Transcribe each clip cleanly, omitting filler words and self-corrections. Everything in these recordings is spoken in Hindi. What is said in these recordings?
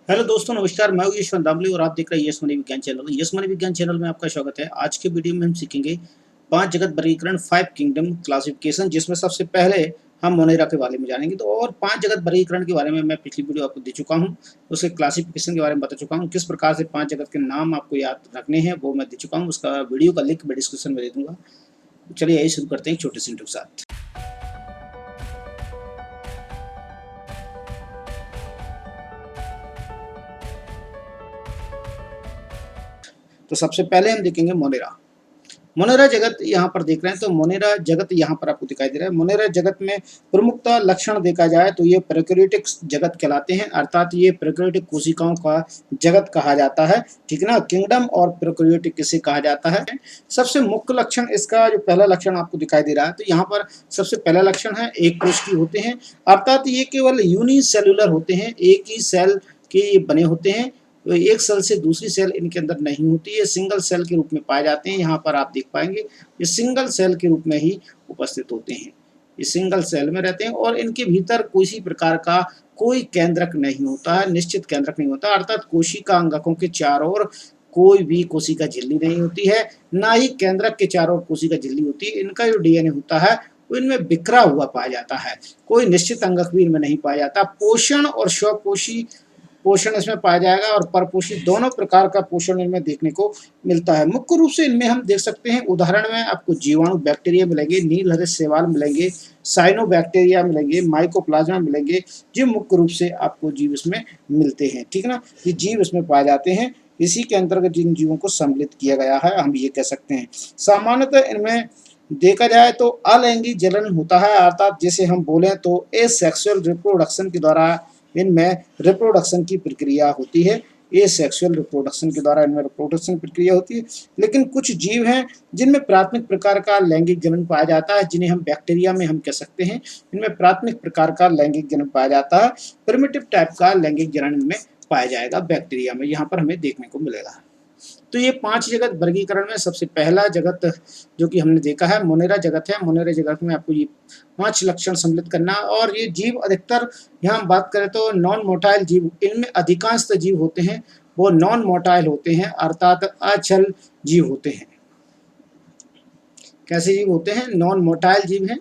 हेलो दोस्तों, नमस्कार। मैं हूं यशवंत दामले और आप देख रहे हैं यस मनी विज्ञान चैनल। यस मनी विज्ञान चैनल में आपका स्वागत है। आज के वीडियो में हम सीखेंगे 5 जगत वर्गीकरण, 5 किंगडम क्लासिफिकेशन, जिसमें सबसे पहले हम मोनेरा के बारे में जानेंगे। तो और 5 जगत वर्गीकरण के बारे में मैं पिछली वीडियो आपको दे चुका हूं, उसके क्लासिफिकेशन के बारे में बता चुका हूं। किस प्रकार से 5 जगत के नाम आपको याद रखने हैं वो मैं दे चुका हूँ। उसका वीडियो का लिंक मैं डिस्क्रिप्शन में दे दूंगा। चलिए यही शुरू करते हैं एक छोटे से इंट्रो के साथ। तो सबसे पहले हम देखेंगे मोनेरा। मोनेरा जगत यहाँ पर देख रहे हैं, तो मोनेरा जगत यहाँ पर आपको दिखाई दे रहा है। मोनेरा जगत में प्रमुखता लक्षण देखा जाए तो ये प्रोकैरियोटिक जगत कहलाते हैं, अर्थात ये प्रोकैरियोटिक कोशिकाओं का जगत कहा जाता है। ठीक है ना, किंगडम और प्रोकैरियोटिक किसे कहा जाता है। सबसे मुख्य लक्षण इसका जो पहला लक्षण आपको दिखाई दे रहा है, तो यहाँ पर सबसे पहला लक्षण है एक कोशिकीय होते हैं, अर्थात ये केवल यूनिसेल्युलर होते हैं, एक ही सेल के बने होते हैं। तो एक सेल से दूसरी सेल इनके अंदर नहीं होती है, सिंगल सेल के रूप में पाए जाते हैं। यहाँ पर आप देख पाएंगे ये सिंगल सेल के रूप में ही उपस्थित होते हैं, ये सिंगल सेल में रहते हैं और इनके भीतर किसी प्रकार का कोई केंद्रक नहीं होता है, निश्चित केंद्रक नहीं होता, अर्थात कोशिका अंगकों के चारों ओर कोई भी कोशिका झिल्ली नहीं होती है, ना ही केंद्रक के चारों ओर कोशिका झिल्ली होती है। इनका जो डीएनए होता है वो इनमें बिखरा हुआ पाया जाता है, कोई निश्चित अंगक भी इनमें नहीं पाया जाता। पोषण और स्वपोषी पोषण इसमें पाया जाएगा और परपोषित दोनों प्रकार का पोषण इनमें देखने को मिलता है। मुख्य रूप से इनमें हम देख सकते हैं, उदाहरण में आपको जीवाणु बैक्टीरिया मिलेंगे, नील हरे शैवाल मिलेंगे, साइनोबैक्टीरिया मिलेंगे, माइकोप्लाज्मा मिलेंगे। ये मुख्य रूप से आपको जीव इसमें मिलते हैं। ठीक है ना, ये जीव इसमें पाए जाते हैं। इसी के अंतर्गत जिन जीवों को सम्मिलित किया गया है हम ये कह सकते हैं। सामान्यतः इनमें देखा जाए तो अलैंगिक जनन होता है, अर्थात जैसे हम बोले तो एसेक्सुअल रिप्रोडक्शन के द्वारा इनमें रिप्रोडक्शन की प्रक्रिया होती है। ये सेक्सुअल रिप्रोडक्शन के द्वारा इनमें रिप्रोडक्शन प्रक्रिया होती है। लेकिन कुछ जीव हैं जिनमें प्राथमिक प्रकार का लैंगिक जनन पाया जाता है, जिन्हें हम बैक्टीरिया में हम कह सकते हैं। इनमें प्राथमिक प्रकार का लैंगिक जनन पाया जाता है, प्रिमिटिव टाइप का लैंगिक जनन इनमें पाया जाएगा बैक्टीरिया में, यहाँ पर हमें देखने को मिलेगा। तो ये 5 जगत वर्गीकरण में सबसे पहला जगत जो कि हमने देखा है मोनेरा जगत है। मोनेरा जगत में आपको ये 5 लक्षण सम्मिलित करना, और ये जीव अधिकतर यहाँ हम बात करें तो नॉन मोटाइल जीव, इनमें अधिकांश जीव होते हैं वो नॉन मोटाइल होते हैं, अर्थात अचल जीव होते हैं। कैसे जीव होते हैं? नॉन मोटाइल जीव हैं,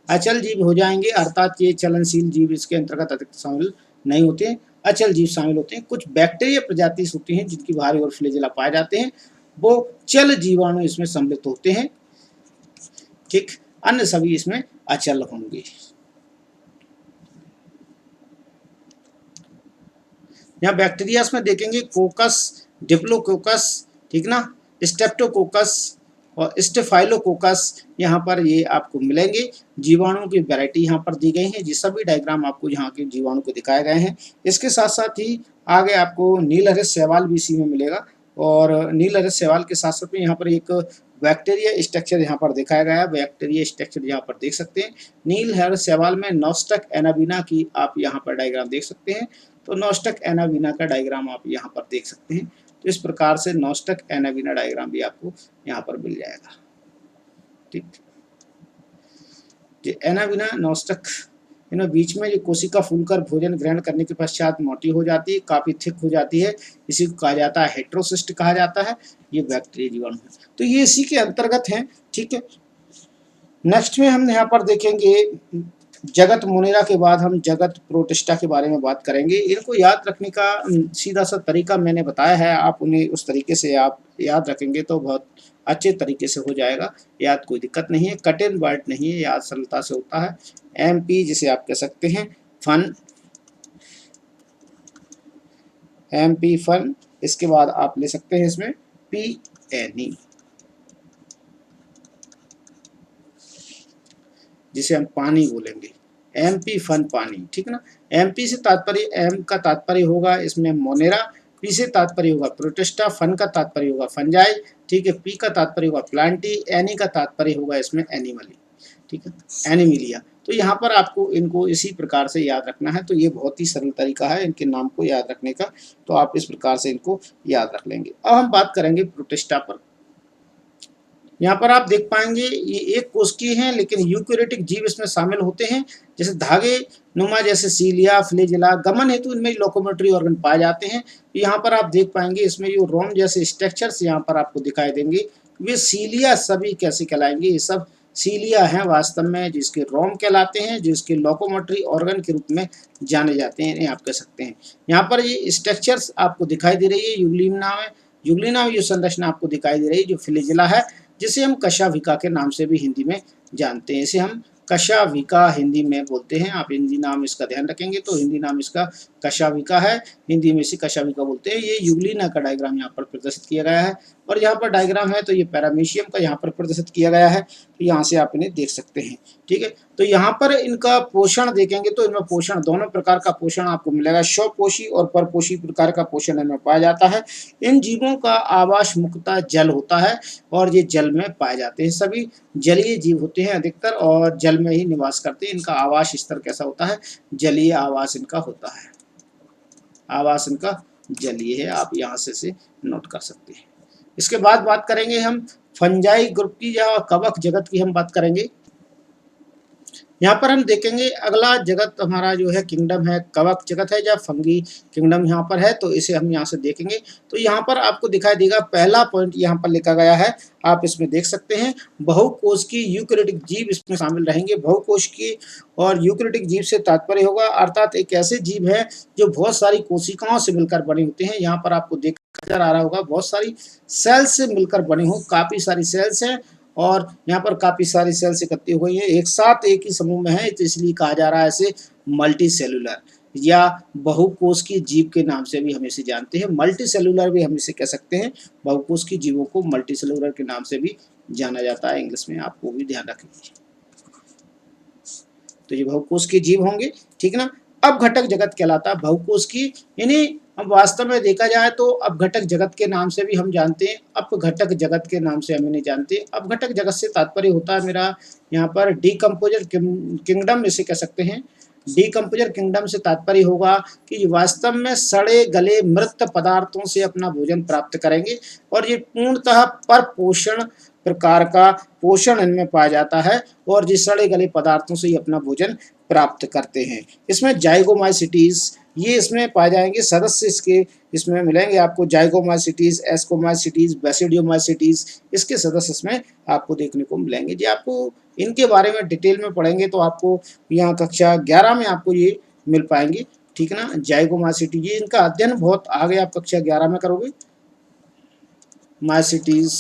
अचल जीव हो जाएंगे, अर्थात ये चलनशील जीव इसके अंतर्गत अधिकतर शामिल नहीं होते हैं, अचल जीव शामिल होते हैं। कुछ बैक्टीरिया प्रजाति होती हैं जिनकी भारी और फ्लैजेला पाए जाते हैं, वो चल जीवाणु इसमें सम्मिलित होते हैं। ठीक, अन्य सभी इसमें अचल होंगे। यहाँ बैक्टीरिया में देखेंगे कोकस, डिप्लोकोकस, ठीक ना, स्टेप्टोकोकस और स्टेफाइलोकोकस, यहाँ पर ये आपको मिलेंगे। जीवाणु की वैरायटी यहाँ पर दी गई है, ये सभी डायग्राम आपको यहाँ के जीवाणु को दिखाए गए हैं। इसके साथ साथ ही आगे आपको नीलहरित शैवाल भी इसी में मिलेगा, और नीलहरित शैवाल के साथ साथ में यहाँ पर एक बैक्टीरिया स्ट्रक्चर यहाँ पर दिखाया गया है। बैक्टीरिया स्ट्रक्चर यहाँ पर देख सकते हैं। नीलहरित शैवाल में नॉस्टक एनाबीना की आप यहाँ पर डायग्राम देख सकते हैं। तो नॉस्टक एनाबीना का डायग्राम आप यहाँ पर देख सकते हैं। तो इस प्रकार से नॉस्टक एनाबीना डायग्राम भी आपको यहाँ पर मिल जाएगा। ठीक, एनाबीना नॉस्टक, इनमें बीच में जो कोशिका फूलकर भोजन ग्रहण करने के पश्चात मोटी हो जाती है, काफी थिक हो जाती है, इसी को कहा जाता है हेट्रोसिस्ट कहा जाता है। ये बैक्टीरिया जीवाणु है, तो ये इसी के अंतर्गत है। ठीक है, नेक्स्ट में हम यहाँ पर देखेंगे जगत मोनेरा के बाद हम जगत प्रोटिस्टा के बारे में बात करेंगे। इनको याद रखने का सीधा सा तरीका मैंने बताया है, आप उन्हें उस तरीके से आप याद रखेंगे तो बहुत अच्छे तरीके से हो जाएगा। याद कोई दिक्कत नहीं है, कट एंड वर्ड नहीं है, याद सरलता से होता है। MP जिसे आप कह सकते हैं फन, MP फन। इसके बाद आप ले सकते हैं इसमें PNE, जिसे हम पानी बोलेंगे। MP फन पानी, ठीक ना। MP से तात्पर्य, M का तात्पर्य होगा इसमें मोनेरा, P से तात्पर्य होगा प्रोटिस्टा, फन का तात्पर्य होगा फंजाई, ठीक है। P का तात्पर्य होगा प्लांटी, NE का तात्पर्य होगा इसमें एनिमली, ठीक है, एनिमिलिया। तो यहाँ पर आपको इनको इसी प्रकार से याद रखना है। तो ये बहुत ही सरल तरीका है इनके नाम को याद रखने का, तो आप इस प्रकार से इनको याद रख लेंगे। अब हम बात करेंगे प्रोटिस्टा पर। यहाँ पर आप देख पाएंगे ये एक कोशिकीय हैं, लेकिन यूकेरियोटिक जीव इसमें शामिल होते हैं, जैसे धागे नुमा, जैसे सीलिया, फ्लैजेला। गमन हेतु इनमें लोकोमोटरी ऑर्गन पाए जाते हैं। यहाँ पर आप देख पाएंगे इसमें जो रोम जैसे स्ट्रक्चर्स यहाँ पर आपको दिखाई देंगे, वे सीलिया सभी कैसे कहलाएंगे, ये सब सीलिया हैं वास्तव में, जिसके रोम कहलाते हैं, जिसके लोकोमोटरी ऑर्गन के रूप में जाने जाते हैं, इन्हें आप कह सकते हैं। यहाँ पर ये स्ट्रक्चर्स आपको दिखाई दे रही है यूग्लिना में, यूग्लिना में जो संरचना आपको दिखाई दे रही है जो फ्लैजेला है, जिसे हम कशाभिका के नाम से भी हिंदी में जानते हैं। इसे हम कशाभिका हिंदी में बोलते हैं। आप हिंदी नाम इसका ध्यान रखेंगे तो हिंदी नाम इसका कशाभिका है, हिंदी में इसे कशाभिका बोलते हैं। ये यूग्लिना का डायग्राम यहाँ पर प्रदर्शित किया गया है, और यहाँ पर डायग्राम है तो ये पैरामीशियम का यहाँ पर प्रदर्शित किया गया है, तो यहाँ से आप इन्हें देख सकते हैं। ठीक है, तो यहाँ पर इनका पोषण देखेंगे तो इनमें पोषण दोनों प्रकार का पोषण आपको मिलेगा, स्वपोषी और परपोषी प्रकार का पोषण इनमें पाया जाता है। इन जीवों का आवास मुख्यतः जल होता है, और ये जल में पाए जाते हैं। सभी जलीय जीव होते हैं अधिकतर, और जल में ही निवास करते हैं। इनका आवास स्तर कैसा होता है, जलीय आवास इनका होता है, आवास इनका जलीय है। आप यहाँ से नोट कर सकते हैं। इसके बाद बात करेंगे हम फंजाई ग्रुप की या कवक जगत की हम बात करेंगे। यहाँ पर हम देखेंगे अगला जगत हमारा जो है किंगडम है, कवक जगत है या फंगी किंगडम यहाँ पर है, तो इसे हम यहाँ से देखेंगे। तो यहाँ पर आपको दिखाई देगा पहला पॉइंट यहाँ पर लिखा गया है, आप इसमें देख सकते हैं बहुकोश की यूकेरियोटिक जीव इसमें शामिल रहेंगे। बहुकोश की और यूकेरियोटिक जीव से तात्पर्य होगा अर्थात एक ऐसे जीव है जो बहुत सारी कोशिकाओं से मिलकर बने होते हैं। यहाँ पर आपको देख नजर आ रहा होगा बहुत सारी सेल्स से मिलकर बने हो, काफी सारी सेल्स हैं, और यहाँ पर काफी सारी सेल्स इकट्ठी हुई हैं, एक साथ एक ही समूह में है, तो इसलिए कहा जा रहा है इसे मल्टी सेलुलर या बहुकोश की जीव के नाम से भी हम इसे जानते हैं। मल्टी सेलुलर भी हम इसे कह सकते हैं। बहुकोश की जीवों को मल्टी सेलुलर के नाम से भी जाना जाता है, इंग्लिश में आपको भी ध्यान रखेंगे। तो ये बहुकोश के जीव होंगे, ठीक ना। अपघटक जगत कहलाता है बहुकोश की, यानी हम वास्तव में देखा जाए तो अपघटक जगत के नाम से भी हम जानते हैं, अपघटक जगत के नाम से हम इन्हें जानते हैं। अपघटक जगत से तात्पर्य होता है मेरा यहाँ पर डीकम्पोजर किंगडम इसे कह सकते हैं। डीकम्पोजर किंगडम से तात्पर्य होगा कि वास्तव में सड़े गले मृत पदार्थों से अपना भोजन प्राप्त करेंगे, और ये पूर्णतः पर पोषण प्रकार का पोषण इनमें पाया जाता है, और जिस सड़े गले पदार्थों से ही अपना भोजन प्राप्त करते हैं। इसमें जाइगोमाइसिटीज ये इसमें पाए जाएंगे, सदस्य इसके इसमें मिलेंगे आपको, जाइगोमाइसिटीज, एस्कोमाइसिटीज, बेसिडियोमाइसिटीज, इसके सदस्य इसमें आपको देखने को मिलेंगे। जी आपको इनके बारे में डिटेल में पढ़ेंगे तो आपको यहाँ कक्षा 11 में आपको ये मिल पाएंगे, ठीक है ना। जाइगोमाइसिटी ये इनका अध्ययन बहुत आगे आप कक्षा 11 में करोगे, माइसिटीज,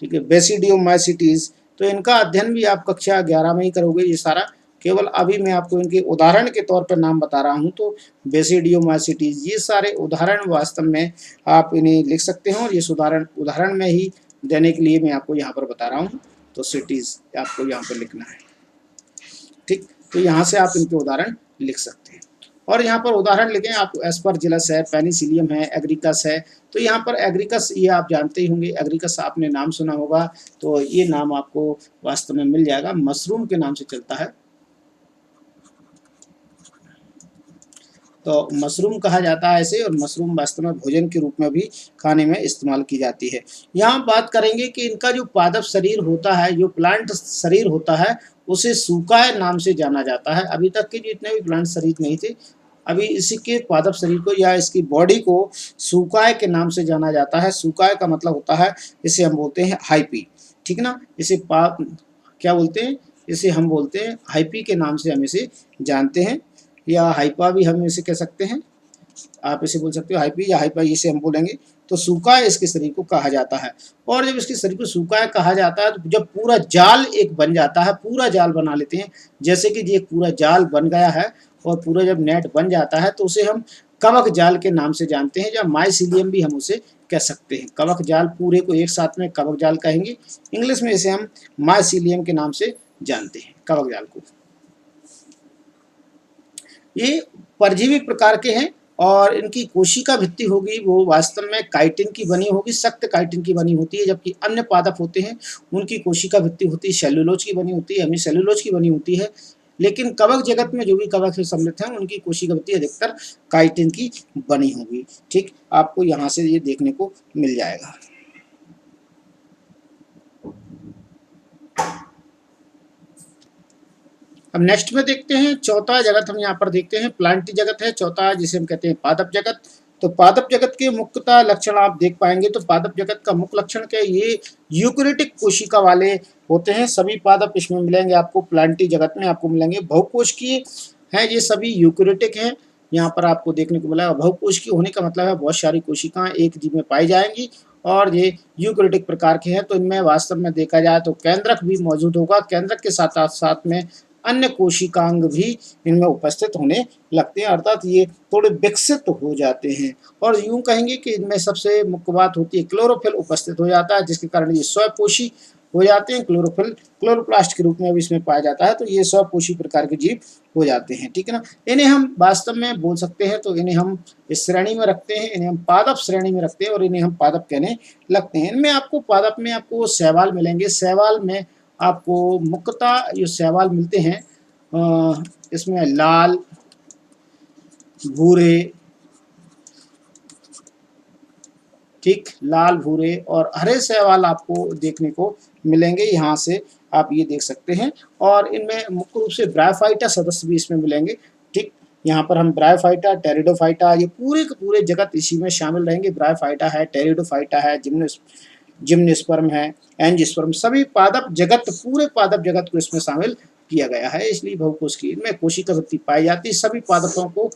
ठीक है, बेसिडियोमाइसिटीज, तो इनका अध्ययन भी आप कक्षा 11 में ही करोगे ये सारा। केवल अभी मैं आपको इनके उदाहरण के तौर पर नाम बता रहा हूँ, तो बेसिडियोमाइसिटीज ये सारे उदाहरण वास्तव में आप इन्हें लिख सकते हैं, और ये उदाहरण में ही देने के लिए मैं आपको यहाँ पर बता रहा हूँ। तो सिटीज आपको यहाँ पर लिखना है, ठीक। तो यहाँ से आप इनके उदाहरण लिख सकते हैं, और यहाँ पर उदाहरण लिखें आप, एस्परजिलस है, पेनिसिलियम है, एग्रिकस है। तो यहाँ पर एग्रिकस ये आप जानते ही होंगे, एग्रिकस आपने नाम सुना होगा, तो ये नाम आपको वास्तव में मिल जाएगा, मशरूम के नाम से चलता है। तो मशरूम कहा जाता है इसे, और मशरूम वास्तव में भोजन के रूप में भी खाने में इस्तेमाल की जाती है। यहाँ बात करेंगे कि इनका जो पादप शरीर होता है, जो प्लांट शरीर होता है, उसे सूकाय नाम से जाना जाता है। अभी तक के जितने भी प्लांट शरीर नहीं थे, अभी इसी के पादप शरीर को या इसकी बॉडी को सूकाय के नाम से जाना जाता है। सूकाय का मतलब होता है, इसे हम बोलते हैं हाइपी, ठीक ना। इसे क्या बोलते हैं, इसे हम बोलते हैं हाइपी के नाम से हम इसे जानते हैं, या हाइपा भी हम इसे कह सकते हैं। आप इसे बोल सकते हो हाइपी या हाइपा, इसे हम बोलेंगे। तो सूकाय इसके शरीर को कहा जाता है, और जब इसके शरीर को सूकाय कहा जाता है तो जब पूरा जाल एक बन जाता है, पूरा जाल बना लेते हैं, जैसे कि ये पूरा जाल बन गया है और पूरा जब नेट बन जाता है, तो उसे हम कवक जाल के नाम से जानते हैं, या माइसिलियम भी हम उसे कह सकते हैं। कवक जाल पूरे को एक साथ में कवक जाल कहेंगे, इंग्लिश में इसे हम माइसिलियम के नाम से जानते हैं, कवक जाल को। ये परजीवी प्रकार के हैं, और इनकी कोशिका भित्ति होगी वो वास्तव में काइटिन की बनी होगी, सख्त काइटिन की बनी होती है, जबकि अन्य पादप होते हैं उनकी कोशिका भित्ति होती है सेलुलोज की बनी होती है, हमें सेलुलोज की बनी होती है। लेकिन कवक जगत में जो भी कवक से सम्मिलित हैं उनकी कोशिका भित्ति अधिकतर काइटिन की बनी होगी, ठीक। आपको यहाँ से ये देखने को मिल जाएगा। अब नेक्स्ट में देखते हैं चौथा जगत हम यहाँ पर देखते हैं प्लांटी जगत है चौथा, जिसे हम कहते हैं पादप जगत। तो पादप जगत के मुख्यतः लक्षण आप देख पाएंगे। तो पादप जगत का मुख्य लक्षण क्या है, ये यूकेरियोटिक कोशिका वाले होते हैं। सभी पादप इसमें मिलेंगे आपको, प्लांटी जगत में आपको मिलेंगे। बहुकोशिकीय हैं, ये सभी यूकेरियोटिक हैं। यहाँ पर आपको देखने को मिला बहुकोशिकीय होने का मतलब है बहुत सारी कोशिकाएं एक जीव में पाई जाएंगी और ये यूकेरियोटिक प्रकार के हैं। तो इनमें वास्तव में देखा जाए तो केंद्रक भी मौजूद होगा। केंद्रक के साथ साथ में अन्य कोशिकांग भी इनमें उपस्थित होने लगते हैं, अर्थात ये थोड़े विकसित हो जाते हैं। और यूं कहेंगे कि इनमें सबसे मुख्य बात होती है क्लोरोफिल उपस्थित हो जाता है, जिसके कारण ये स्वपोषी हो जाते हैं। क्लोरोफिल क्लोरोप्लास्ट के रूप में भी इसमें पाया जाता है। तो ये स्वपोषी प्रकार के जीव हो जाते हैं, ठीक है ना। इन्हें हम वास्तव में बोल सकते हैं, तो इन्हें हम इस श्रेणी में रखते हैं, इन्हें हम पादप श्रेणी में रखते हैं और इन्हें हम पादप कहने लगते हैं। इनमें आपको पादप में आपको शैवाल मिलेंगे। शैवाल में आपको मुख्यतः जो शैवाल मिलते हैं इसमें लाल, भूरे, ठीक, लाल, भूरे और हरे शैवाल आपको देखने को मिलेंगे। यहाँ से आप ये देख सकते हैं। और इनमें मुख्य रूप से ब्रायोफाइटा सदस्य भी इसमें मिलेंगे, ठीक। यहाँ पर हम ब्रायोफाइटा, टेरिडोफाइटा, ये पूरे के पूरे जगत इसी में शामिल रहेंगे। ब्रायोफाइटा है, टेरिडोफाइटा है, जिम्नोस्पर्म है, एंजियोस्पर्म, सभी पादप जगत, पूरे पादप जगत को इसमें शामिल किया गया है। इसलिए बहुकोशिकीय इनमें कोशिका वृत्ति पाई जाती है। सभी पादपों को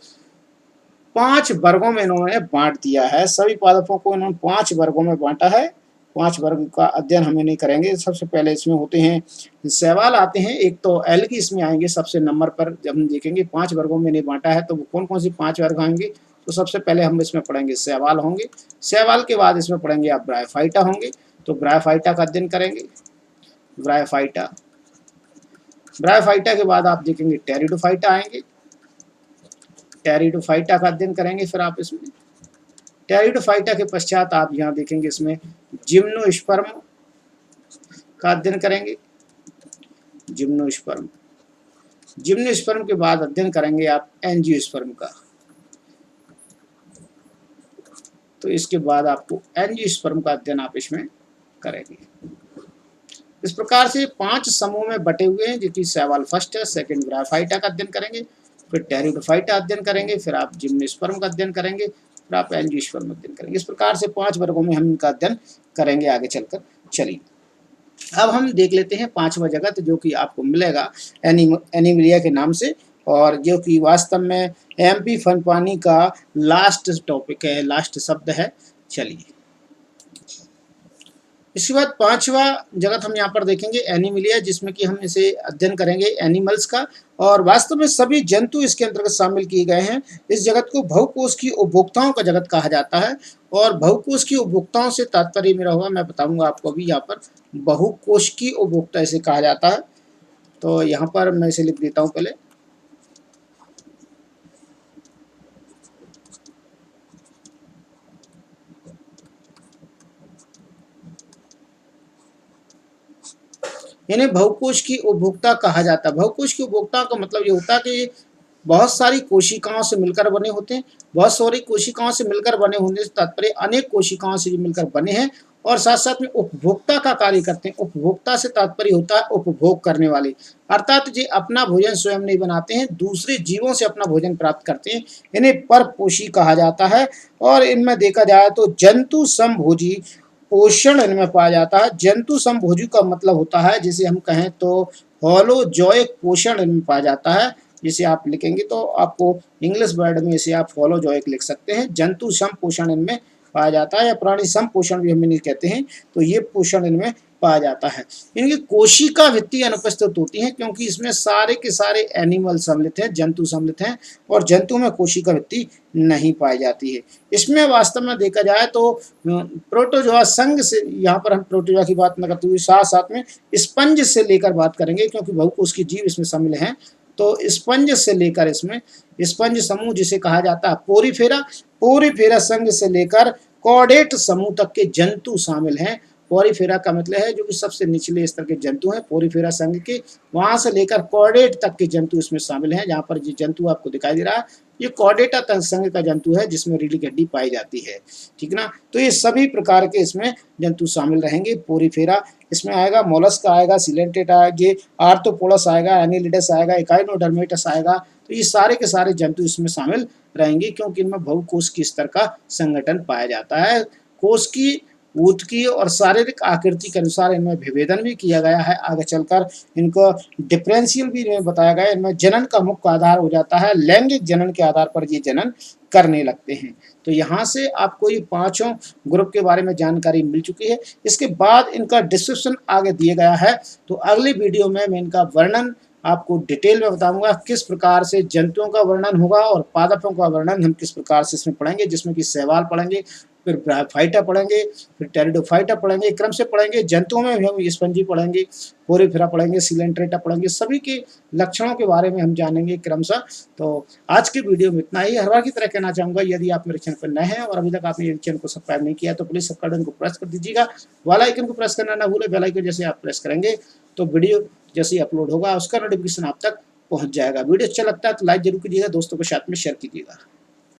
5 वर्गों में इन्होंने बांट दिया है। सभी पादपों को इन्होंने 5 वर्गों में बांटा है। 5 वर्ग का अध्ययन हमें नहीं करेंगे। सबसे पहले इसमें होते हैं शैवाल आते हैं। एक तो एल्गी इसमें आएंगे सबसे नंबर पर। जब हम देखेंगे 5 वर्गों में नहीं बांटा है तो कौन कौन सी 5 वर्ग आएंगे, तो सबसे पहले हम इसमें पढ़ेंगे शैवाल होंगे। शैवाल के बाद इसमें पढ़ेंगे आप ब्रायोफाइटा होंगे। तो ब्रायोफाइटा का अध्ययन करेंगे। ब्रायोफाइटा के बाद आप देखेंगे टेरिडोफाइटा आएंगे। टेरिडोफाइटा का अध्ययन करेंगे फिर आप इसमें। टेरिडोफाइटा के पश्चात आप यहाँ देखेंगे इसमें जिम्नोस्पर्म का अध्ययन करेंगे। जिम्नोस्पर्म के बाद अध्ययन करेंगे आप एंजियोस्पर्म का। तो इसके बाद आपको एंजियोस्पर्म का अध्ययन आप इसमें करेंगे। इस प्रकार से 5 समूह में बटे हुए हैं, जो कि शैवाल फर्स्ट है, सेकंड ब्रायोफाइटा का अध्ययन करेंगे, फिर टेरिडोफाइटा अध्ययन करेंगे, फिर आप जिम्नोस्पर्म का अध्ययन करेंगे, फिर आप एंजियोस्पर्म अध्ययन करेंगे। इस प्रकार से 5 वर्गों में हम इनका अध्ययन करेंगे आगे चलकर। चलिए अब हम देख लेते हैं 5वां जगत, जो कि आपको मिलेगा एनीमिलिया के नाम से, और जो कि वास्तव में MP फनपानी का लास्ट टॉपिक है, लास्ट शब्द है। चलिए इसके बाद 5वां जगत हम यहाँ पर देखेंगे एनीमिलिया, जिसमें कि हम इसे अध्ययन करेंगे एनिमल्स का। और वास्तव में सभी जंतु इसके अंतर्गत शामिल किए गए हैं। इस जगत को बहुकोश की उपभोक्ताओं का जगत कहा जाता है। और बहुकोश की उपभोक्ताओं से तात्पर्य मेरा होगा, मैं बताऊंगा आपको अभी। यहाँ पर बहुकोश की उपभोक्ता इसे कहा जाता है। तो यहाँ पर मैं इसे लिख देता हूँ पहले। इन्हें बहुकोश की उपभोक्ता कहा जाता है। बहुकोश की उपभोक्ता का मतलब ये होता है कि बहुत सारी कोशिकाओं से मिलकर बने होते हैं। बहुत सारी कोशिकाओं से मिलकर बने होने से तात्पर्य अनेक कोशिकाओं से मिलकर बने हैं, और साथ साथ में उपभोक्ता का कार्य करते हैं। उपभोक्ता से तात्पर्य होता है उपभोग करने वाले, अर्थात जो अपना भोजन स्वयं नहीं बनाते हैं, दूसरे जीवों से अपना भोजन प्राप्त करते हैं। इन्हें परपोषी कहा जाता है। और इनमें देखा जाए तो जंतु समभोजी पोषण इनमें पाया जाता है। जंतु समभोजी का मतलब होता है, जिसे हम कहें तो होलोजोइक पोषण इनमें पाया जाता है। जिसे आप लिखेंगे तो आपको इंग्लिश वर्ड में इसे आप होलोजोइक लिख सकते हैं। जंतु सम पोषण इनमें पाया जाता है, या प्राणी सम पोषण भी हम इन्हें कहते हैं। तो ये पोषण इनमें पाया जाता है। इनकी कोशिका भित्ति अनुपस्थित होती है, क्योंकि इसमें सारे के सारे एनिमल सम्मिलित हैं, जंतु सम्मिलित हैं, और जंतु में कोशिका भित्ति नहीं पाई जाती है। इसमें वास्तव में देखा जाए तो प्रोटोजोआ संघ से, यहाँ पर हम प्रोटोजोआ की बात न करते हुए साथ साथ में स्पंज से लेकर बात करेंगे, क्योंकि बहुकोश की जीव इसमें शामिल हैं। तो स्पंज से लेकर इसमें स्पंज समूह जिसे कहा जाता है पोरीफेरा संघ से लेकर कॉर्डेट समूह तक के जंतु शामिल हैं। पोरीफेरा का मतलब है जो कि सबसे निचले स्तर के जंतु हैं, पोरीफेरा संघ के, वहां से लेकर कॉर्डेट तक के जंतु इसमें शामिल हैं। जहां पर ये जंतु आपको दिखाई दे रहा है, ये कॉर्डेटा संघ का जंतु है, जिसमें रीढ़ की हड्डी पाई जाती है, ठीक ना। तो ये सभी प्रकार के इसमें जंतु शामिल रहेंगे पोरीफेरा इसमें आएगा मोलस्क आएगा, सिलेंट्रेट आएगा, आर्थ्रोपोडस आएगा, एनिलिडस आएगा, इकाइनोडर्मेटस आएगा। तो ये सारे के सारे जंतु इसमें शामिल रहेंगे क्योंकि इनमें बहुकोश की स्तर का संगठन पाया जाता है। कोश की, ऊतकी और शारीरिक आकृति के अनुसार इनमें विभेदन भी किया गया है। आगे चलकर इनको डिफरेंशियल भी इनमें बताया गया है। इनमें जनन का मुख्य आधार हो जाता है, लैंगिक जनन के आधार पर ये जनन करने लगते हैं। तो यहाँ से आपको ये पांचों ग्रुप के बारे में जानकारी मिल चुकी है। इसके बाद इनका डिस्क्रिप्शन आगे दिया गया है। तो अगली वीडियो में मैं इनका वर्णन आपको डिटेल में बताऊंगा, किस प्रकार से जंतुओं का वर्णन होगा और पादपों का वर्णन हम किस प्रकार से इसमें पढ़ेंगे, जिसमें कि शैवाल पढ़ेंगे, फिर ब्रायोफाइटा पढ़ेंगे, फिर टेरिडोफाइटा पढ़ेंगे, क्रम से पढ़ेंगे। जंतुओं में भी हम स्पंजी पढ़ेंगे, पोरिफेरा पढ़ेंगे, सिलेंट्रेटा पढ़ेंगे, सभी के लक्षणों के बारे में हम जानेंगे क्रमशः। तो आज की वीडियो में इतना ही। हर बार की तरह कहना चाहूँगा, यदि आप मेरे चैनल पर नए हैं और अभी तक आपने ये चैनल को सब्सक्राइब नहीं किया तो प्लीज़ सब्सक्राइब बटन को प्रेस कर दीजिएगा, बेल आइकन को प्रेस करना ना भूलें। बेल आइकन जैसे आप प्रेस करेंगे तो वीडियो जैसे ही अपलोड होगा उसका नोटिफिकेशन आप तक पहुंच जाएगा। वीडियो अच्छा लगता है तो लाइक जरूर कीजिएगा, दोस्तों के साथ में शेयर कीजिएगा।